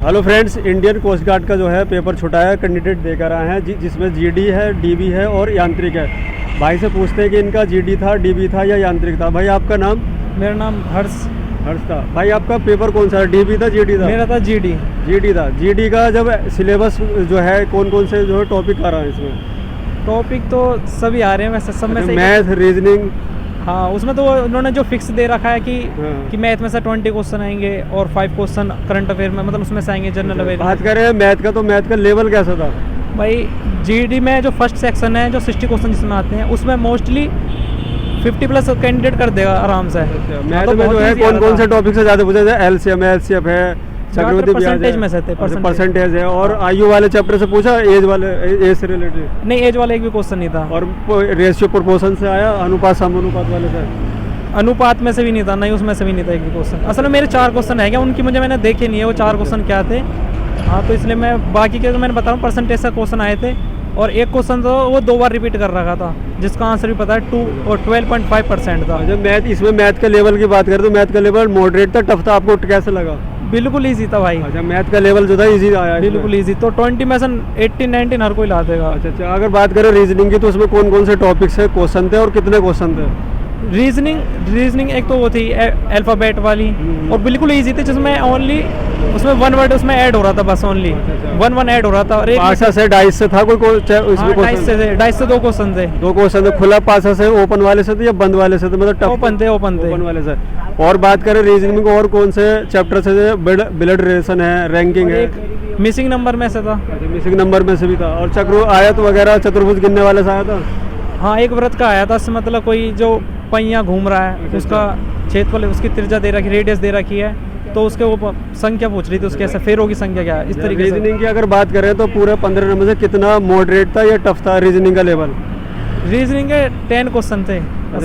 Hello friends, Indian coast guard का जो है पेपर छुटा है, कैंडिडेट देकर आए हैं जिसमें जीडी है, डीबी है और यांत्रिक है। भाई से पूछते हैं कि इनका जीडी था, डीबी था या यांत्रिक था। भाई आपका नाम? मेरा नाम हर्ष था। भाई आपका पेपर कौन सा है, डीबी था, जीडी था? मेरा था जीडी। जीडी था। जीडी का जब सिलेबस जो है कौन कौन से जो है टॉपिक आ रहा है इसमें? टॉपिक तो सभी आ रहे हैं वैसे, सब में से मैथ, रीजनिंग। हाँ, उसमें तो उन्होंने जो फिक्स दे रखा है कि मैथ में से 20 क्वेश्चन आएंगे और 5 क्वेश्चन करंट अफेयर में, मतलब उसमें से आएंगे जनरल अवेयर। बात करें मैथ का, तो मैथ का लेवल कैसा था? भाई जीडी में जो फर्स्ट सेक्शन है, जो 60 क्वेश्चन जिसमें आते हैं, उसमें मोस्टली 50+ कैंडिडेट कर देगा आराम से। मैथ में जो है कौन कौन से टॉपिक से ज़्यादा पूछा जाए? एलसीएम है, एचसीएफ है, परसेंटेज में से थे, परसेंटेज है। और आयु वाले चैप्टर से पूछा, एज वाले, एज से रिलेटेड? नहीं, एज वाला एक भी क्वेश्चन नहीं था। और रेशियो प्रोपोर्शन से आया, अनुपात समानुपात वाले से? अनुपात में से भी नहीं था, नहीं उसमें से भी नहीं था एक भी क्वेश्चन। असल में मेरे 4 क्वेश्चन है क्या, उनकी मैंने देखे नहीं है वो 4 क्वेश्चन क्या थे। हाँ, तो इसलिए मैं बाकी के तो मैंने बताऊँ परसेंटेज से क्वेश्चन आए थे, और एक क्वेश्चन तो वो 2 बार रिपीट कर रखा था, जिसका आंसर भी पता है 2 और 12.5% था। जब मैथ, इसमें मैथ का लेवल की बात करें तो मैथ का लेवल मॉडरेट था, टफ था, आपको कैसे लगा? बिल्कुल ईजी था भाई। अच्छा, मैथ का लेवल जो था ईजी आया? बिल्कुल ईजी। तो 20 में से 18-19 हर कोई ला देगा। अच्छा, अगर बात करें रीजनिंग की, तो उसमें कौन कौन से टॉपिक्स है, क्वेश्चन थे और कितने क्वेश्चन थे? रीजनिंग एक तो वो थी अल्फाबेट वाली, और बिल्कुल इजी थी, जिसमें ओनली उसमें 1 वर्ड उसमें ऐड हो रहा था, बस ओनली 1 ऐड हो रहा था। और एक पासा से डाइस से था कोई डाइस से 2 क्वेश्चन थे। 2 क्वेश्चन थे। खुला पासा से, ओपन वाले से थे या बंद वाले से थे? मतलब ओपन थे वाले से। और बात करें रीजनिंग में, और कौन से चैप्टर से? ब्लड रिलेशन है, रैंकिंग है। मिसिंग नंबर में से था। मिसिंग नंबर में से भी था। और चक्र आयत वगैरह, चतुर्भुज गिनने वाले से आया था? हाँ, एक व्रत का आया था, मतलब कोई जो पहिया घूम रहा है, उसका क्षेत्रफल, उसकी त्रिज्या दे रखी, रेडियस दे रखी है, तो उसके वो संख्या पूछ रही थी, उसके ऐसे फेरों की संख्या क्या है, इस तरीके से। रीजनिंग की अगर बात करें तो पूरे 15 नंबर से कितना मॉडरेट था या टफ था रीजनिंग का लेवल? रीजनिंग के 10 क्वेश्चन थे।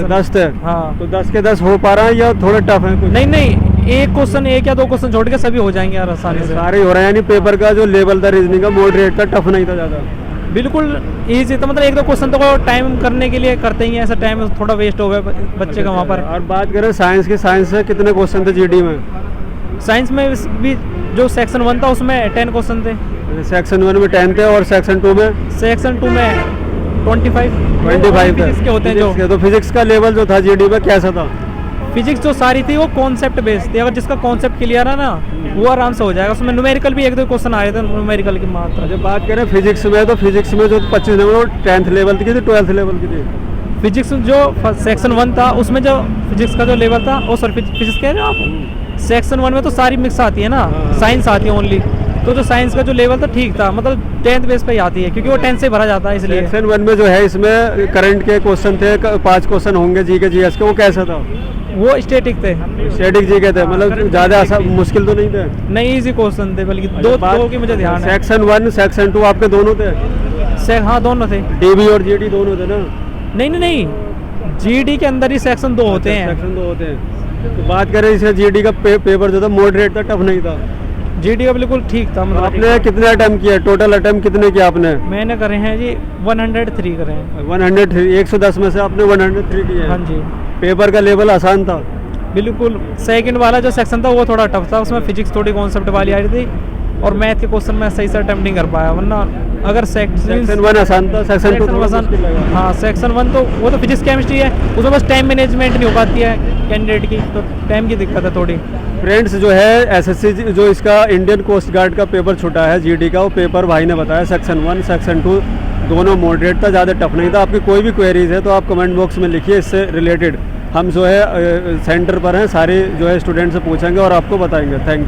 10 थे? हाँ। तो 10 के 10 हो पा रहा है या थोड़ा टफ है कुछ? नहीं, एक क्वेश्चन, 1 या 2 क्वेश्चन छोड़ के सभी हो जाएंगे यार आसानी से। सारे हो रहे हैं, यानी पेपर का जो लेवल था रीजनिंग का मॉडरेट था, टफ नहीं था ज़्यादा? बिल्कुल इजी था, मतलब 1-2 क्वेश्चन तो टाइम करने के लिए करते ही हैं, ऐसा टाइम थोड़ा वेस्ट हो गया बच्चे का वहाँ पर। और बात करें साइंस की, साइंस से कितने क्वेश्चन थे जीडी में? साइंस में भी जो सेक्शन 1 था उसमें 10 क्वेश्चन थे। सेक्शन 1 में 10 थे और सेक्शन 2 में? सेक्शन 2 में 25 फिजिक्स के होते हैं जो। तो फिजिक्स का लेवल जो था जीडी में कैसा था? फिजिक्स जो सारी थी वो कॉन्सेप्ट बेस्ड थी, अगर जिसका कॉन्सेप्ट क्लियर है ना, वो आराम से हो जाएगा। उसमें न्यूमेरिकल भी 1-2 क्वेश्चन आए थे, न्यूमेरिकल की मात्रा। जब बात करें फिजिक्स में, तो फिजिक्स में जो 25 नंबर वो 10th लेवल की थी, 12th लेवल की थी? फिजिक्स जो सेक्शन 1 था उसमें जो फिजिक्स का जो लेवल था, वो सॉरी फिजिक्स कह रहे हो आप? सेक्शन 1 में तो सारी मिक्स आती है ना, साइंस आती है ओनली, तो जो साइंस का जो लेवल था ठीक था, मतलब 10th बेस पे ही आती है, क्योंकि वो 10 से भरा जाता है इसलिए। सेक्शन 1 में जो है इसमें करंट के क्वेश्चन थे, 5 क्वेश्चन होंगे जी के, जीएस के, वो कैसा था? वो स्टैटिक थे। स्टैटिक जी के थे, मतलब ज़्यादा मुश्किल तो नहीं थे? नहीं, इजी क्वेश्चन थे, बल्कि दो की मुझे ध्यान है। सेक्शन 1, सेक्शन 2 आपके दोनों थे? हाँ, दोनों थे। डीबी और जीडी दोनों थे ना? नहीं, जीडी के अंदर ही सेक्शन 2 होते हैं। सेक्शन 2 होते हैं। तो बात करें इसका जीडी का पेपर जो था मॉडरेट था, टफ नहीं था? जीडी का बिल्कुल ठीक था। मतलब आपने कितने अटेम्प्ट किए, टोटल अटेम्प्ट कितने किए आपने? मैंने करे हैं जी 103 करे हैं। 103, 110 में से आपने 103 किए? हाँ जी। पेपर का लेवल आसान था? बिल्कुल। सेकंड वाला जो सेक्शन था वो थोड़ा टफ था, उसमें फिजिक्स थोड़ी कॉन्सेप्ट वाली आ रही थी, और मैथ के क्वेश्चन में सही से अटेम्प्ट नहीं कर पाया, वरना अगर सेक्शन 1 आसान था, सेक्शन 2 आसान? हाँ, सेक्शन 1 तो वो तो फिजिक्स केमिस्ट्री है, उसमें बस टाइम मैनेजमेंट नहीं हो पाती है कैंडिडेट की, तो टाइम की दिक्कत है थोड़ी। फ्रेंड्स, जो है एसएससी जो इसका इंडियन कोस्ट गार्ड का पेपर छुटा है जीडी का, वो पेपर भाई ने बताया सेक्शन 1, सेक्शन 2 दोनों मॉडरेट था, ज़्यादा टफ नहीं था। आपकी कोई भी क्वेरीज है तो आप कमेंट बॉक्स में लिखिए, इससे रिलेटेड हम जो है सेंटर पर हैं, सारे जो है स्टूडेंट से पूछेंगे और आपको बताएंगे। Thank you.